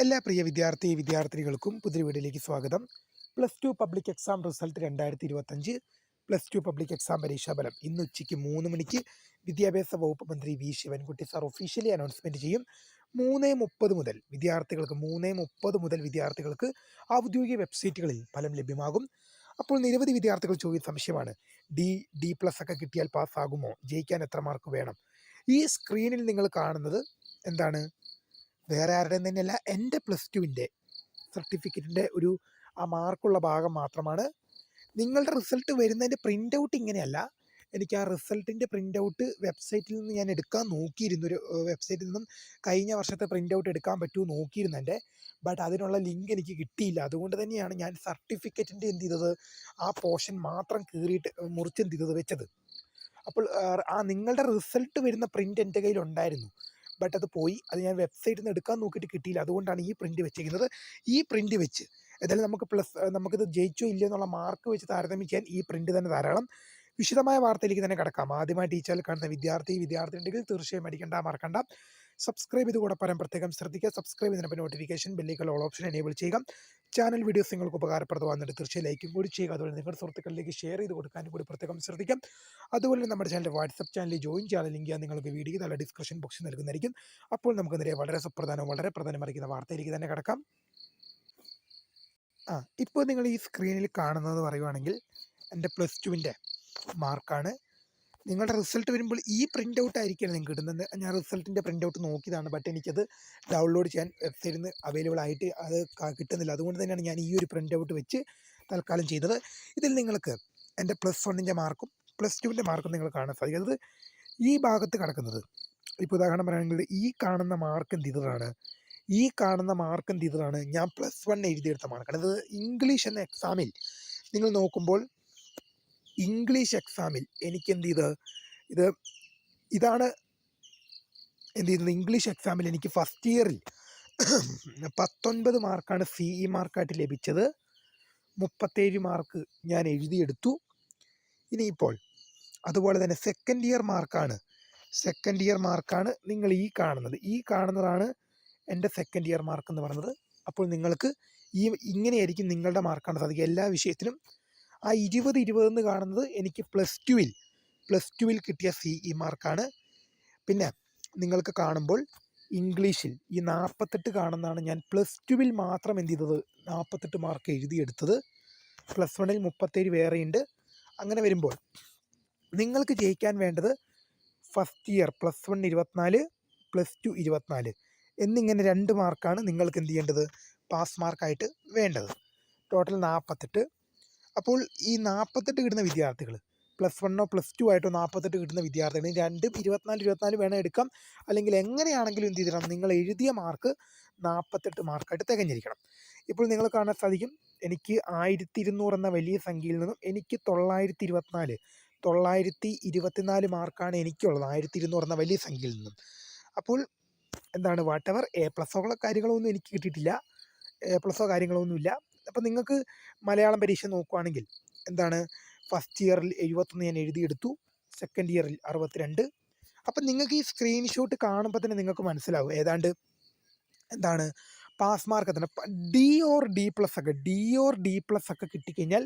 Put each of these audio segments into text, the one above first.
എല്ലാ പ്രിയ വിദ്യാർത്ഥിനികൾക്കും പുതിയ വീഡിയോയിലേക്ക് സ്വാഗതം. +2 public exam result 2025 +2 public exam പരീക്ഷാഫലം ഇന്ന് ഉച്ചയ്ക്ക് 3 മണിക്ക് വിദ്യാഭ്യാസ വകുപ്പ് മന്ത്രി V Sivankutty sir officially announcement ചെയ്യും. 3:30 മുതൽ വിദ്യാർത്ഥികൾക്ക് ഔദ്യോഗിക വെബ്സൈറ്റുകളിൽ ഫലം ലഭ്യമാകും. അപ്പോൾ നിരവധി വിദ്യാർത്ഥികൾ ചോദിച്ച സംശയമാണ്, ഡി പ്ലസ് ഒക്കെ കിട്ടിയാൽ പാസ്സാകുമോ, ജയിക്കാൻ എത്ര മാർക്ക് വേണം? ഈ സ്ക്രീനിൽ നിങ്ങൾ കാണുന്നത് എന്താണ്? വേറെ ആരുടെയും തന്നെയല്ല, എൻ്റെ +2വിൻ്റെ സർട്ടിഫിക്കറ്റിൻ്റെ ആ മാർക്കുള്ള ഭാഗം മാത്രമാണ്. നിങ്ങളുടെ റിസൾട്ട് വരുന്നതിൻ്റെ പ്രിൻ്റ് ഔട്ട് ഇങ്ങനെയല്ല. എനിക്ക് ആ റിസൾട്ടിൻ്റെ പ്രിൻ്റ് ഔട്ട് വെബ്സൈറ്റിൽ നിന്ന് ഞാൻ എടുക്കാൻ നോക്കിയിരുന്നു. ഒരു വെബ്സൈറ്റിൽ നിന്നും കഴിഞ്ഞ വർഷത്തെ പ്രിൻ്റ് ഔട്ട് എടുക്കാൻ പറ്റുമോ നോക്കിയിരുന്നു എൻ്റെ. ബട്ട് അതിനുള്ള ലിങ്ക് എനിക്ക് കിട്ടിയില്ല. അതുകൊണ്ട് തന്നെയാണ് ഞാൻ സർട്ടിഫിക്കറ്റിൻ്റെ ആ പോർഷൻ മാത്രം മുറിച്ച് വെച്ചത്. അപ്പോൾ നിങ്ങളുടെ റിസൾട്ട് വരുന്ന പ്രിൻ്റ് എൻ്റെ കയ്യിലുണ്ടായിരുന്നു. ബട്ട് അത് പോയി. അത് ഞാൻ വെബ്സൈറ്റിൽ നിന്ന് എടുക്കാൻ നോക്കിയിട്ട് കിട്ടിയില്ല. അതുകൊണ്ടാണ് ഈ പ്രിൻ്റ് വെച്ചിരിക്കുന്നത്. ഈ പ്രിൻ്റ് വെച്ച് ഏതായാലും നമുക്കിത് ജയിച്ചോ ഇല്ലയോ എന്നുള്ള മാർക്ക് വെച്ച് താരതമ്യം ചെയ്യാൻ ഈ പ്രിൻ്റ് തന്നെ ധാരാളം. വിശദമായ വാർത്തയിലേക്ക് തന്നെ കിടക്കാം. ആദ്യമായിട്ട് ഈ ചാനൽ കാണുന്ന വിദ്യാർത്ഥിയുണ്ടെങ്കിൽ തീർച്ചയായും മറക്കണ്ട. സബ്സ്ക്രൈബ് ചെയ്ത് കൂടെ പറയാൻ പ്രത്യേകം ശ്രദ്ധിക്കുക. സബ്സ്ക്രൈബ് ചെയ്തതിനൊപ്പം നോട്ടിഫിക്കേഷൻ ബെല്ലിലേക്കുള്ള ഓൾ ഓപ്ഷൻ എനേബിൾ ചെയ്യുക. ചാനൽ വീഡിയോസ് നിങ്ങൾക്ക് ഉപകാരപ്രദമാകുന്നുണ്ട് തീർച്ചയായും ലൈക്കും കൂടി ചെയ്യുക. അതുപോലെ നിങ്ങളുടെ സുഹൃത്തുക്കളിലേക്ക് ഷെയർ ചെയ്ത് കൊടുക്കാനും കൂടി പ്രത്യേകം ശ്രദ്ധിക്കാം. അതുപോലെ നമ്മുടെ ചാനൽ വാട്സപ്പ് ചാനലിൽ ജോയിൻ ചെയ്യാൻ ലിങ്ക് നിങ്ങൾക്ക് വീഡിയോ നല്ല ഡിസ്ക്രിപ്ഷൻ ബോക്സിൽ നൽകുന്നതായിരിക്കും. അപ്പോൾ നമുക്ക് നേരെ വളരെ പ്രധാനമറിയിക്കുന്ന വാർത്തയിലേക്ക് തന്നെ കിടക്കാം. ഇപ്പോൾ നിങ്ങൾ ഈ സ്ക്രീനിൽ കാണുന്നത് പറയുവാണെങ്കിൽ എൻ്റെ +2വിൻ്റെ മാർക്കാണ്. നിങ്ങളുടെ റിസൾട്ട് വരുമ്പോൾ ഈ പ്രിൻ്റ് ഔട്ട് ആയിരിക്കണം നിങ്ങൾക്ക് കിട്ടുന്നത്. ഞാൻ റിസൾട്ടിൻ്റെ പ്രിൻ്റ് ഔട്ട് നോക്കിയതാണ്. ബട്ട് എനിക്കത് ഡൗൺലോഡ് ചെയ്യാൻ വെബ്സൈറ്റിൽ നിന്ന് അവൈലബിൾ ആയിട്ട് അത് കിട്ടുന്നില്ല. അതുകൊണ്ട് തന്നെയാണ് ഞാൻ ഈ ഒരു പ്രിൻ്റ് ഔട്ട് വെച്ച് തൽക്കാലം ചെയ്തത്. ഇതിൽ നിങ്ങൾക്ക് എൻ്റെ +1ൻ്റെ മാർക്കും +2വിൻ്റെ മാർക്കും നിങ്ങൾ കാണാൻ സാധിക്കുന്നത് ഈ ഭാഗത്ത് കിടക്കുന്നത്. ഇപ്പോൾ ഉദാഹരണം പറയുകയാണെങ്കിൽ ഈ കാണുന്ന മാർക്ക് ഞാൻ +1 എഴുതിയെടുത്ത മാർക്കാണ്. ഇത് ഇംഗ്ലീഷ് എന്ന എക്സാമിൽ നിങ്ങൾ നോക്കുമ്പോൾ ഇംഗ്ലീഷ് എക്സാമിൽ എനിക്ക് ഇതാണ് ഇംഗ്ലീഷ് എക്സാമിൽ എനിക്ക് ഫസ്റ്റ് ഇയറിൽ 19 മാർക്കാണ് CE മാർക്കായിട്ട് ലഭിച്ചത്. 37 മാർക്ക് ഞാൻ എഴുതിയെടുത്തു. ഇനിയിപ്പോൾ അതുപോലെ തന്നെ സെക്കൻഡ് ഇയർ മാർക്കാണ് നിങ്ങൾ ഈ കാണുന്നതാണ് എൻ്റെ സെക്കൻഡ് ഇയർ മാർക്ക് എന്ന് പറയുന്നത്. അപ്പോൾ നിങ്ങൾക്ക് ഇങ്ങനെയായിരിക്കും നിങ്ങളുടെ മാർക്കാണ് സാധിക്കുക എല്ലാ വിഷയത്തിനും. ആ 20 എന്ന് കാണുന്നത് എനിക്ക് +2വിൽ കിട്ടിയ CE മാർക്കാണ്. പിന്നെ നിങ്ങൾക്ക് കാണുമ്പോൾ ഇംഗ്ലീഷിൽ ഈ 48 കാണുന്നതാണ് ഞാൻ +2വിൽ മാത്രം 48 മാർക്ക് എഴുതിയെടുത്തത്. +1ൽ 37 വേറെയുണ്ട്. അങ്ങനെ വരുമ്പോൾ നിങ്ങൾക്ക് ജയിക്കാൻ വേണ്ടത് ഫസ്റ്റ് ഇയർ +1 24, +2 24 എന്നിങ്ങനെ 2 മാർക്കാണ് നിങ്ങൾക്ക് പാസ് മാർക്കായിട്ട് വേണ്ടത്. ടോട്ടൽ 48. അപ്പോൾ ഈ 48 കിട്ടുന്ന വിദ്യാർത്ഥികൾ +1 +2 ആയിട്ടോ 48 കിട്ടുന്ന വിദ്യാർത്ഥികൾ 2 24 വേണം എടുക്കാം. അല്ലെങ്കിൽ എങ്ങനെയാണെങ്കിലും നിങ്ങൾ എഴുതിയ മാർക്ക് 48 മാർക്കായിട്ട് തികഞ്ഞിരിക്കണം. ഇപ്പോൾ നിങ്ങൾ കാണാൻ സാധിക്കും, എനിക്ക് 1200 എന്ന വലിയ സംഖ്യയിൽ നിന്നും എനിക്ക് 924 മാർക്കാണ് എനിക്കുള്ളത് 1200 എന്ന വലിയ സംഖ്യയിൽ നിന്നും. അപ്പോൾ വാട്ടെവർ A+ കാര്യങ്ങളൊന്നും എനിക്ക് കിട്ടിയിട്ടില്ല. A+ കാര്യങ്ങളൊന്നുമില്ല. അപ്പം നിങ്ങൾക്ക് മലയാളം പരീക്ഷ നോക്കുകയാണെങ്കിൽ ഫസ്റ്റ് ഇയറിൽ 71 ഞാൻ എഴുതിയെടുത്തു. സെക്കൻഡ് ഇയറിൽ 62. അപ്പം നിങ്ങൾക്ക് ഈ സ്ക്രീൻഷോട്ട് കാണുമ്പോൾ തന്നെ നിങ്ങൾക്ക് മനസ്സിലാവും pass mark D or D+ ഒക്കെ കിട്ടിക്കഴിഞ്ഞാൽ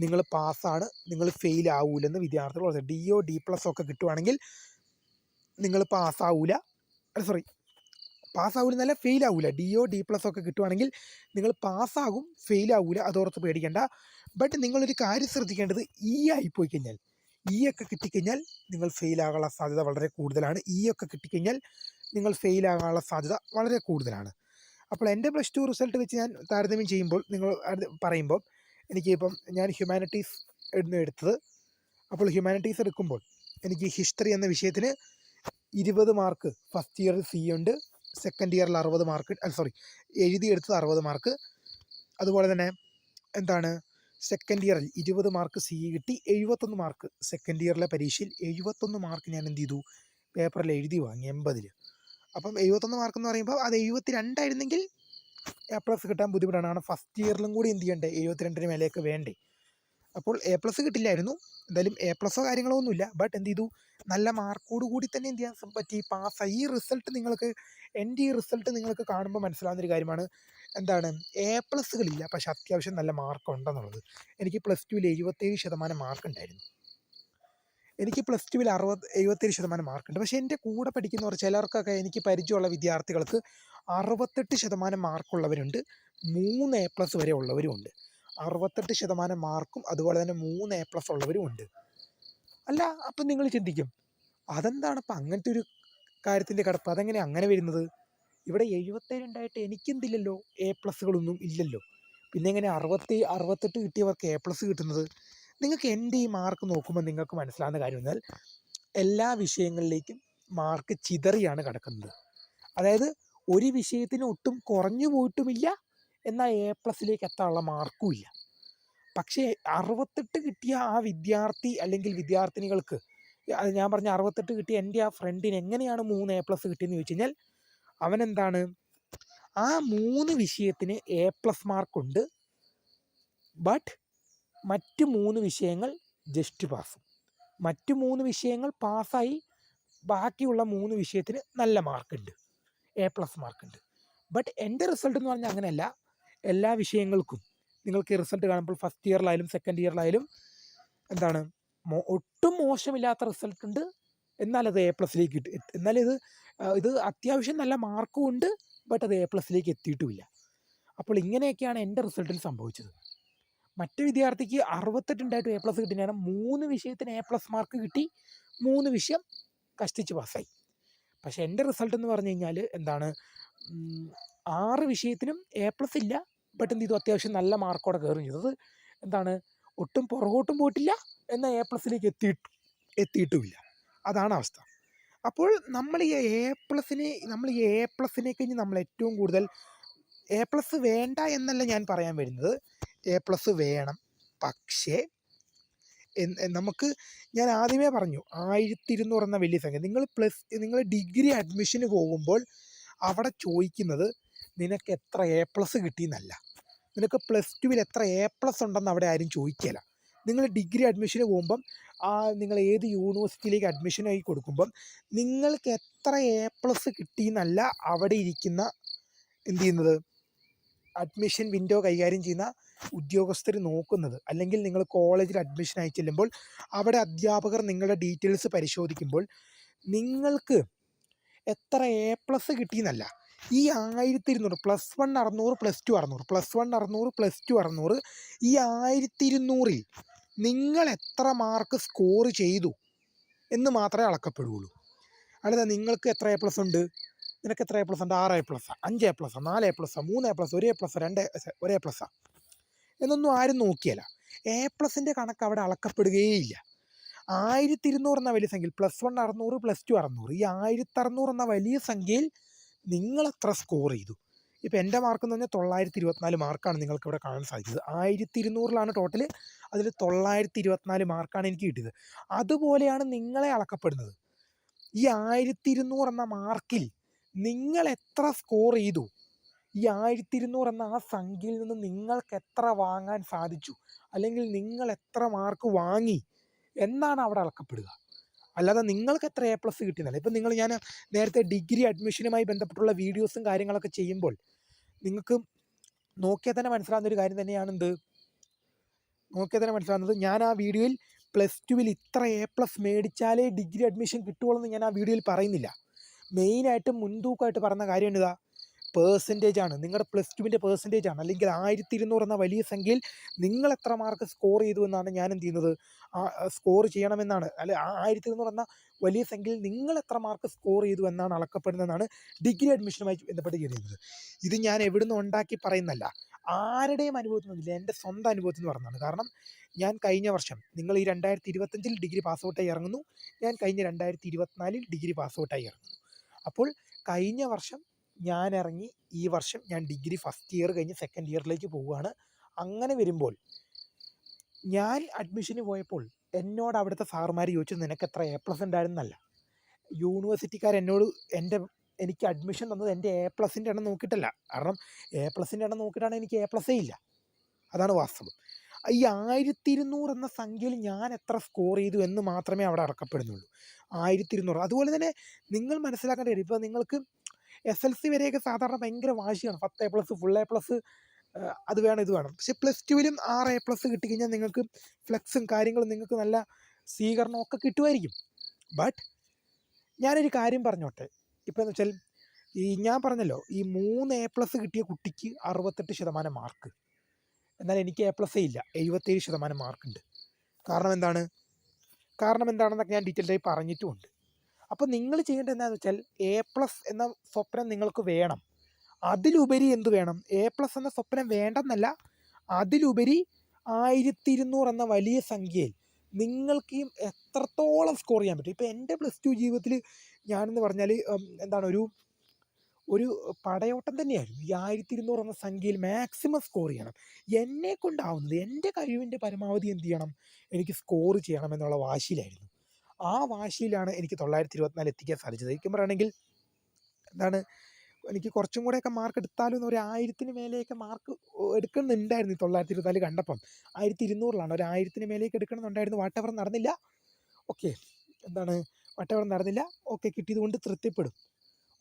നിങ്ങൾ പാസ്സാണ്, നിങ്ങൾ ഫെയിൽ ആവൂലെന്ന് വിദ്യാർത്ഥികൾ പറഞ്ഞു. D or D+ ഒക്കെ കിട്ടുവാണെങ്കിൽ നിങ്ങൾ പാസ്സാവൂലെന്നല്ല, ഫെയിൽ ആവില്ല. D or D+ ഒക്കെ കിട്ടുവാണെങ്കിൽ നിങ്ങൾ പാസ്സാകും, ഫെയിൽ ആവില്ല, അതോർത്ത് പേടിക്കേണ്ട. ബട്ട് നിങ്ങളൊരു കാര്യം ശ്രദ്ധിക്കേണ്ടത്, ആയിപ്പോയി കഴിഞ്ഞാൽ ഒക്കെ കിട്ടിക്കഴിഞ്ഞാൽ നിങ്ങൾ ഫെയിൽ ആകാനുള്ള സാധ്യത വളരെ കൂടുതലാണ്. ഒക്കെ കിട്ടിക്കഴിഞ്ഞാൽ നിങ്ങൾ ഫെയിൽ ആകാനുള്ള സാധ്യത വളരെ കൂടുതലാണ്. അപ്പോൾ എൻ്റെ +2 റിസൾട്ട് വെച്ച് ഞാൻ താരതമ്യം ചെയ്യുമ്പോൾ നിങ്ങൾ പറയുമ്പോൾ ഞാൻ ഹ്യൂമാനിറ്റീസ് എടുത്തത്. അപ്പോൾ ഹ്യൂമാനിറ്റീസ് എടുക്കുമ്പോൾ എനിക്ക് ഹിസ്റ്ററി എന്ന വിഷയത്തിന് 20 മാർക്ക് ഫസ്റ്റ് ഇയറിൽ C ഉണ്ട്. സെക്കൻഡ് ഇയറിൽ 60 മാർക്ക് എഴുതിയെടുത്തത് 60 മാർക്ക്. അതുപോലെ തന്നെ സെക്കൻഡ് ഇയറിൽ 20 മാർക്ക് CE കിട്ടി. 71 മാർക്ക് സെക്കൻഡ് ഇയറിലെ പരീക്ഷയിൽ 71 മാർക്ക് ഞാൻ പേപ്പറിൽ എഴുതി വാങ്ങി 80-ൽ. അപ്പം 71 മാർക്ക് എന്ന് പറയുമ്പോൾ അത് 72 ആയിരുന്നെങ്കിൽ A+ കിട്ടാൻ ബുദ്ധിമുട്ടാണ്. കാരണം ഫസ്റ്റ് ഇയറിലും കൂടി 72-ന് മേലെയൊക്കെ വേണ്ടേ. അപ്പോൾ എ പ്ലസ് കിട്ടില്ലായിരുന്നു. എന്തായാലും എ പ്ലസോ കാര്യങ്ങളോ ഒന്നുമില്ല. ബട്ട് എന്ത് ചെയ്തു, നല്ല മാർക്കോട് കൂടി തന്നെ എന്ത് ചെയ്യാൻ പറ്റി, പാസ്സായി. ഈ റിസൾട്ട് നിങ്ങൾക്ക്, എൻ്റെ ഈ റിസൾട്ട് നിങ്ങൾക്ക് കാണുമ്പോൾ മനസ്സിലാവുന്നൊരു കാര്യമാണ്. എന്താണ്, എ പ്ലസ്സുകളില്ല, പക്ഷെ അത്യാവശ്യം നല്ല മാർക്ക് ഉണ്ടെന്നുള്ളത്. എനിക്ക് പ്ലസ് ടുവിൽ 77% മാർക്ക് ഉണ്ടായിരുന്നു. എനിക്ക് പ്ലസ് ടുവിൽ 77% മാർക്കുണ്ട്. പക്ഷേ എൻ്റെ കൂടെ പഠിക്കുന്നവർ ചിലർക്കൊക്കെ, എനിക്ക് പരിചയമുള്ള വിദ്യാർത്ഥികൾക്ക് 68% മാർക്കുള്ളവരുണ്ട്, 3 എ പ്ലസ് വരെ ഉള്ളവരും ഉണ്ട്. 68% മാർക്കും അതുപോലെ തന്നെ 3 എ പ്ലസ് ഉള്ളവരും ഉണ്ട്. അല്ല, അപ്പം നിങ്ങൾ ചിന്തിക്കും, അതെന്താണ് ഇപ്പം അങ്ങനത്തെ ഒരു കാര്യത്തിൻ്റെ കിടപ്പ്, അതെങ്ങനെ അങ്ങനെ വരുന്നത്? ഇവിടെ 77 ഉണ്ടായിട്ട് എനിക്കെന്തില്ലല്ലോ, എ പ്ലസ്സുകളൊന്നും ഇല്ലല്ലോ. പിന്നെ എങ്ങനെ 68 കിട്ടിയവർക്ക് എ പ്ലസ് കിട്ടുന്നത്? നിങ്ങൾക്ക് എൻ്റെ ഈ മാർക്ക് നോക്കുമ്പോൾ നിങ്ങൾക്ക് മനസ്സിലാവുന്ന കാര്യം എന്നാൽ, എല്ലാ വിഷയങ്ങളിലേക്കും മാർക്ക് ചിതറിയാണ് കിടക്കുന്നത്. അതായത് ഒരു വിഷയത്തിന് ഒട്ടും കുറഞ്ഞു പോയിട്ടുമില്ല, എന്നാൽ എ പ്ലസിലേക്ക് എത്താനുള്ള മാർക്കും ഇല്ല. പക്ഷേ 68 കിട്ടിയ ആ വിദ്യാർത്ഥി അല്ലെങ്കിൽ വിദ്യാർത്ഥിനികൾക്ക്, അത് ഞാൻ പറഞ്ഞ 68 കിട്ടിയ എൻ്റെ ആ ഫ്രണ്ടിന് എങ്ങനെയാണ് 3 എ പ്ലസ് കിട്ടിയെന്ന് ചോദിച്ചു കഴിഞ്ഞാൽ, അവനെന്താണ്, ആ 3 വിഷയത്തിന് എ പ്ലസ് മാർക്കുണ്ട്, ബട്ട് മറ്റ് 3 വിഷയങ്ങൾ ജസ്റ്റ് പാസും. മറ്റ് 3 വിഷയങ്ങൾ പാസ്സായി, ബാക്കിയുള്ള 3 വിഷയത്തിന് നല്ല മാർക്കുണ്ട്, എ പ്ലസ് മാർക്കുണ്ട്. ബട്ട് എൻ്റെ റിസൾട്ട് എന്ന് പറഞ്ഞാൽ അങ്ങനെയല്ല. എല്ലാ വിഷയങ്ങൾക്കും നിങ്ങൾക്ക് ഈ റിസൾട്ട് കാണുമ്പോൾ ഫസ്റ്റ് ഇയറിലായാലും സെക്കൻഡ് ഇയറിലായാലും എന്താണ്, ഒട്ടും മോശമില്ലാത്ത റിസൾട്ട് ഉണ്ട്, എന്നാൽ അത് എ പ്ലസിലേക്ക് കിട്ടും. എന്നാൽ ഇത് അത്യാവശ്യം നല്ല മാർക്കും ഉണ്ട്, ബട്ട് അത് എ പ്ലസിലേക്ക് എത്തിയിട്ടുമില്ല. അപ്പോൾ ഇങ്ങനെയൊക്കെയാണ് എൻ്റെ റിസൾട്ടിൽ സംഭവിച്ചത്. മറ്റു വിദ്യാർത്ഥിക്ക് 68 ഉണ്ടായിട്ട് എ പ്ലസ് കിട്ടിയാണ്, 3 വിഷയത്തിന് എ പ്ലസ് മാർക്ക് കിട്ടി, 3 വിഷയം കഷ്ടിച്ച് പാസ്സായി. പക്ഷേ എൻ്റെ റിസൾട്ട് എന്ന് പറഞ്ഞു കഴിഞ്ഞാൽ എന്താണ്, 6 വിഷയത്തിനും എ പ്ലസ് ഇല്ല, ബട്ട് എന്ത് ചെയ്തു, അത്യാവശ്യം നല്ല മാർക്കോടെ കയറും ചെയ്തത്. എന്താണ്, ഒട്ടും പുറകോട്ടും പോയിട്ടില്ല, എന്നാൽ എ പ്ലസിലേക്ക് എത്തിയിട്ടുമില്ല. അതാണ് അവസ്ഥ. അപ്പോൾ നമ്മൾ ഈ എ പ്ലസിനെ കഴിഞ്ഞ് നമ്മൾ ഏറ്റവും കൂടുതൽ, എ പ്ലസ് വേണ്ട എന്നല്ല ഞാൻ പറയാൻ വരുന്നത്, എ പ്ലസ് വേണം. പക്ഷേ നമുക്ക്, ഞാൻ ആദ്യമേ പറഞ്ഞു 1200 എന്ന വലിയ സംഖ്യ. നിങ്ങൾ ഡിഗ്രി അഡ്മിഷന് പോകുമ്പോൾ അവിടെ ചോദിക്കുന്നത് നിനക്ക് എത്ര എ പ്ലസ് കിട്ടിയെന്നല്ല, നിനക്ക് പ്ലസ് ടുവിൽ എത്ര എ പ്ലസ് ഉണ്ടെന്ന് അവിടെ ആരും ചോദിക്കില്ല. നിങ്ങൾ ഡിഗ്രി അഡ്മിഷന് പോകുമ്പം, നിങ്ങൾ ഏത് യൂണിവേഴ്സിറ്റിയിലേക്ക് അഡ്മിഷനായി കൊടുക്കുമ്പം നിങ്ങൾക്ക് എത്ര എ പ്ലസ് കിട്ടിയെന്നല്ല അവിടെ ഇരിക്കുന്ന എന്ത് ചെയ്യുന്നത്, അഡ്മിഷൻ വിൻഡോ കൈകാര്യം ചെയ്യുന്ന ഉദ്യോഗസ്ഥർ നോക്കുന്നത്. അല്ലെങ്കിൽ നിങ്ങൾ കോളേജിൽ അഡ്മിഷൻ ആയി ചെല്ലുമ്പോൾ അവിടെ അധ്യാപകർ നിങ്ങളുടെ ഡീറ്റെയിൽസ് പരിശോധിക്കുമ്പോൾ നിങ്ങൾക്ക് എത്ര എ പ്ലസ് കിട്ടിയെന്നല്ല, ഈ 1200 പ്ലസ് 1 600 പ്ലസ് 2 600, പ്ലസ് 1 600 പ്ലസ് 2 600, ഈ 1200-ൽ നിങ്ങൾ എത്ര മാർക്ക് സ്കോർ ചെയ്തു എന്ന് മാത്രമേ അളക്കപ്പെടുകയുള്ളൂ. അല്ലാതെ നിങ്ങൾക്ക് എത്ര എ പ്ലസ് ഉണ്ട്, നിനക്ക് എത്ര എ പ്ലസ് ഉണ്ട്, 6 A plus, 5 A plus, 4 A plus, 3 A plus, 1 A plus, 1 A plus എന്നൊന്നും ആരും നോക്കിയല്ല. എ പ്ലസിൻ്റെ കണക്ക് അവിടെ അളക്കപ്പെടുകയേയില്ല. 1200 എന്ന വലിയ സംഖ്യയിൽ പ്ലസ് 1 600 പ്ലസ് 2 600, ഈ 1600 എന്ന വലിയ സംഖ്യയിൽ നിങ്ങളെത്ര സ്കോർ ചെയ്തു. ഇപ്പോൾ എൻ്റെ മാർക്ക് എന്ന് പറഞ്ഞാൽ 924 മാർക്കാണ് നിങ്ങൾക്ക് ഇവിടെ കാണാൻ സാധിച്ചത്. 1200-ലാണ് ടോട്ടൽ, അതിൽ 924 മാർക്കാണ് എനിക്ക് കിട്ടിയത്. അതുപോലെയാണ് നിങ്ങളെ അളക്കപ്പെടുന്നത്. ഈ 1200 എന്ന മാർക്കിൽ നിങ്ങൾ എത്ര സ്കോർ ചെയ്തു, ഈ 1200 എന്ന ആ സംഖ്യയിൽ നിന്ന് നിങ്ങൾക്ക് എത്ര വാങ്ങാൻ സാധിച്ചു, അല്ലെങ്കിൽ നിങ്ങൾ എത്ര മാർക്ക് വാങ്ങി എന്നാണ് അവിടെ അളക്കപ്പെടുക. അല്ലാതെ നിങ്ങൾക്ക് എത്ര എ പ്ലസ് കിട്ടിയെന്നല്ല. ഇപ്പം ഞാൻ നേരത്തെ ഡിഗ്രി അഡ്മിഷനുമായി ബന്ധപ്പെട്ടുള്ള വീഡിയോസും കാര്യങ്ങളൊക്കെ ചെയ്യുമ്പോൾ നിങ്ങൾക്ക് നോക്കിയാൽ തന്നെ മനസ്സിലാവുന്നൊരു കാര്യം തന്നെയാണ് ഞാൻ ആ വീഡിയോയിൽ പ്ലസ് ടുവിൽ ഇത്ര എ പ്ലസ് മേടിച്ചാലേ ഡിഗ്രി അഡ്മിഷൻ കിട്ടുകയുള്ളൂ എന്ന് ഞാൻ ആ വീഡിയോയിൽ പറയുന്നില്ല. മെയിനായിട്ട് മുൻതൂക്കമായിട്ട് പറഞ്ഞ കാര്യം ഇതാ, പേഴ്സൻറ്റേജാണ്, നിങ്ങളുടെ പ്ലസ് ടുവിൻ്റെ പേഴ്സൻറ്റേജാണ്. അല്ലെങ്കിൽ 1200 എന്ന വലിയ സംഖ്യയിൽ നിങ്ങൾ എത്ര മാർക്ക് സ്കോർ ചെയ്തു എന്നാണ് ഞാൻ എന്ത് ചെയ്യുന്നത്, സ്കോർ ചെയ്യണമെന്നാണ്. അല്ലെ, 1200 എന്ന വലിയ സംഖ്യയിൽ നിങ്ങൾ എത്ര മാർക്ക് സ്കോർ ചെയ്തു എന്നാണ് അളക്കപ്പെടുന്നതെന്നാണ് ഡിഗ്രി അഡ്മിഷനുമായി ബന്ധപ്പെട്ട് ചെയ്യുന്നത്. ഇത് ഞാൻ എവിടുന്ന് ഉണ്ടാക്കി പറയുന്നല്ല, ആരുടെയും അനുഭവത്തിൽ നിന്നില്ല, എൻ്റെ സ്വന്തം അനുഭവത്തിൽ നിന്ന് പറഞ്ഞതാണ്. കാരണം ഞാൻ കഴിഞ്ഞ വർഷം, നിങ്ങൾ ഈ 2025-ൽ ഡിഗ്രി പാസ് ഔട്ടായി ഇറങ്ങുന്നു, ഞാൻ കഴിഞ്ഞ 2024-ൽ ഡിഗ്രി പാസ് ഔട്ടായി ഇറങ്ങുന്നു. അപ്പോൾ കഴിഞ്ഞ വർഷം ഞാൻ ഇറങ്ങി, ഈ വർഷം ഞാൻ ഡിഗ്രി ഫസ്റ്റ് ഇയർ കഴിഞ്ഞ് സെക്കൻഡ് ഇയറിലേക്ക് പോവുകയാണ്. അങ്ങനെ വരുമ്പോൾ ഞാൻ അഡ്മിഷന് പോയപ്പോൾ എന്നോട് അവിടുത്തെ സാറുമാർ ചോദിച്ചത് നിനക്ക് എത്ര എ പ്ലസ് ഉണ്ടായിരുന്നല്ല. യൂണിവേഴ്സിറ്റിക്കാർ എനിക്ക് അഡ്മിഷൻ തന്നത് എൻ്റെ എ പ്ലസിൻ്റെ എണ്ണം നോക്കിയിട്ടല്ല. കാരണം എ പ്ലസിൻ്റെ എണ്ണം നോക്കിയിട്ടാണ് എനിക്ക് എ പ്ലസേ ഇല്ല, അതാണ് വാസ്തവം. ഈ 1200 എന്ന സംഖ്യയിൽ ഞാൻ എത്ര സ്കോർ ചെയ്തു എന്ന് മാത്രമേ അവിടെ അടക്കപ്പെടുന്നുള്ളൂ. 1200. അതുപോലെ തന്നെ നിങ്ങൾ മനസ്സിലാക്കേണ്ട കാര്യം, ഇപ്പോൾ നിങ്ങൾക്ക് SLC വരെയൊക്കെ സാധാരണ ഭയങ്കര വാശിയാണ്. 10A+, ഫുൾ A+, അത് വേണം ഇത് വേണം. പക്ഷേ +2ലും 6A+ കിട്ടിക്കഴിഞ്ഞാൽ നിങ്ങൾക്ക് ഫ്ലെക്സും കാര്യങ്ങളും നിങ്ങൾക്ക് നല്ല സ്വീകരണമൊക്കെ കിട്ടുമായിരിക്കും. ബട്ട് ഞാനൊരു കാര്യം പറഞ്ഞോട്ടെ. ഇപ്പോൾ എന്ന് വെച്ചാൽ ഞാൻ പറഞ്ഞല്ലോ, ഈ 3A+ കിട്ടിയ കുട്ടിക്ക് 68% മാർക്ക്. എന്നാൽ എനിക്ക് A+ ഇല്ല, 77% മാർക്കുണ്ട്. കാരണം എന്താണെന്നൊക്കെ ഞാൻ ഡീറ്റെയിൽഡായി പറഞ്ഞിട്ടുമുണ്ട്. അപ്പോൾ നിങ്ങൾ ചെയ്യേണ്ടത് എന്താണെന്ന് വെച്ചാൽ A+ എന്ന സ്വപ്നം നിങ്ങൾക്ക് വേണം. അതിലുപരി എന്ത് വേണം? A+ എന്ന സ്വപ്നം വേണ്ടെന്നല്ല, അതിലുപരി 1200 എന്ന വലിയ സംഖ്യയിൽ നിങ്ങൾക്ക് എത്രത്തോളം സ്കോർ ചെയ്യാൻ പറ്റും. ഇപ്പോൾ എൻ്റെ +2 ജീവിതത്തിൽ ഞാനെന്ന് പറഞ്ഞാൽ ഒരു പടയോട്ടം തന്നെയായിരുന്നു. ഈ 1200 എന്ന സംഖ്യയിൽ മാക്സിമം സ്കോർ ചെയ്യണം. എന്നെക്കൊണ്ടാവുന്നത്, എൻ്റെ കഴിവിൻ്റെ പരമാവധി എന്ത് ചെയ്യണം, എനിക്ക് സ്കോർ ചെയ്യണം എന്നുള്ള വാശിയിലായിരുന്നു. ആ വാശിയിലാണ് എനിക്ക് 924 എത്തിക്കാൻ സാധിച്ചത്. ശരിക്കും പറയുകയാണെങ്കിൽ എനിക്ക് കുറച്ചും കൂടെയൊക്കെ മാർക്ക് എടുത്താലും ഒരു 1000-ന് മേലെയൊക്കെ മാർക്ക് എടുക്കുന്നുണ്ടായിരുന്നു. 924 കണ്ടപ്പം 1200ലാണ്, ഒരു 1000-ന് മേലേക്ക് എടുക്കണമെന്നുണ്ടായിരുന്നു. വാട്ടെവർ നടന്നില്ല. ഓക്കെ, നടന്നില്ല. ഓക്കെ, കിട്ടിയത് കൊണ്ട് തൃപ്തിപ്പെടും.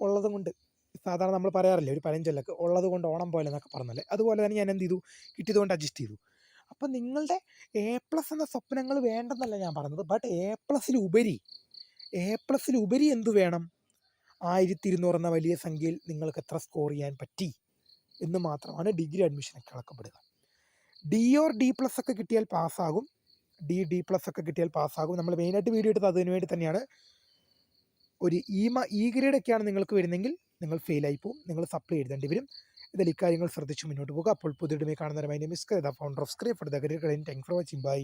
ഉള്ളതും കൊണ്ട്, സാധാരണ നമ്മൾ പറയാറില്ലേ ഒരു പഴഞ്ചൊല്ലൊക്കെ, ഉള്ളത് കൊണ്ട് ഓണം പോലെ എന്നൊക്കെ പറഞ്ഞല്ലേ, അതുപോലെ തന്നെ ഞാൻ എന്ത് ചെയ്തു, കിട്ടിയത് കൊണ്ട് അഡ്ജസ്റ്റ് ചെയ്തു. അപ്പം നിങ്ങളുടെ A+ എന്ന സ്വപ്നങ്ങൾ വേണ്ടെന്നല്ല ഞാൻ പറഞ്ഞത്. ബട്ട് A+ലുപരി എന്തു വേണം? 1200 എന്ന വലിയ സംഖ്യയിൽ നിങ്ങൾക്ക് എത്ര സ്കോർ ചെയ്യാൻ പറ്റി എന്ന് മാത്രമാണ് ഡിഗ്രി അഡ്മിഷനൊക്കെ അളക്കപ്പെടുക. D or D+ ഒക്കെ കിട്ടിയാൽ പാസ്സാകും. D+ ഒക്കെ കിട്ടിയാൽ പാസ്സാകും. നമ്മൾ മെയിനായിട്ട് വീഡിയോ എടുത്തത് അതിനു വേണ്ടി തന്നെയാണ്. ഒരു E ഗ്രേഡൊക്കെയാണ് നിങ്ങൾക്ക് വരുന്നെങ്കിൽ നിങ്ങൾ ഫെയിലായി പോകും, നിങ്ങൾ സപ്ലൈ എഴുതേണ്ടി വരും. ഇതിൽ ഇക്കാര്യങ്ങൾ ശ്രദ്ധിച്ച് മുന്നോട്ട് പോകുക. അപ്പോൾ പുതിയ കാണുന്നവരുമായി നമസ്കാരം, ഫൗണ്ടർ ഓഫ് സ്ക്രേ for the career. Thank for watching. By.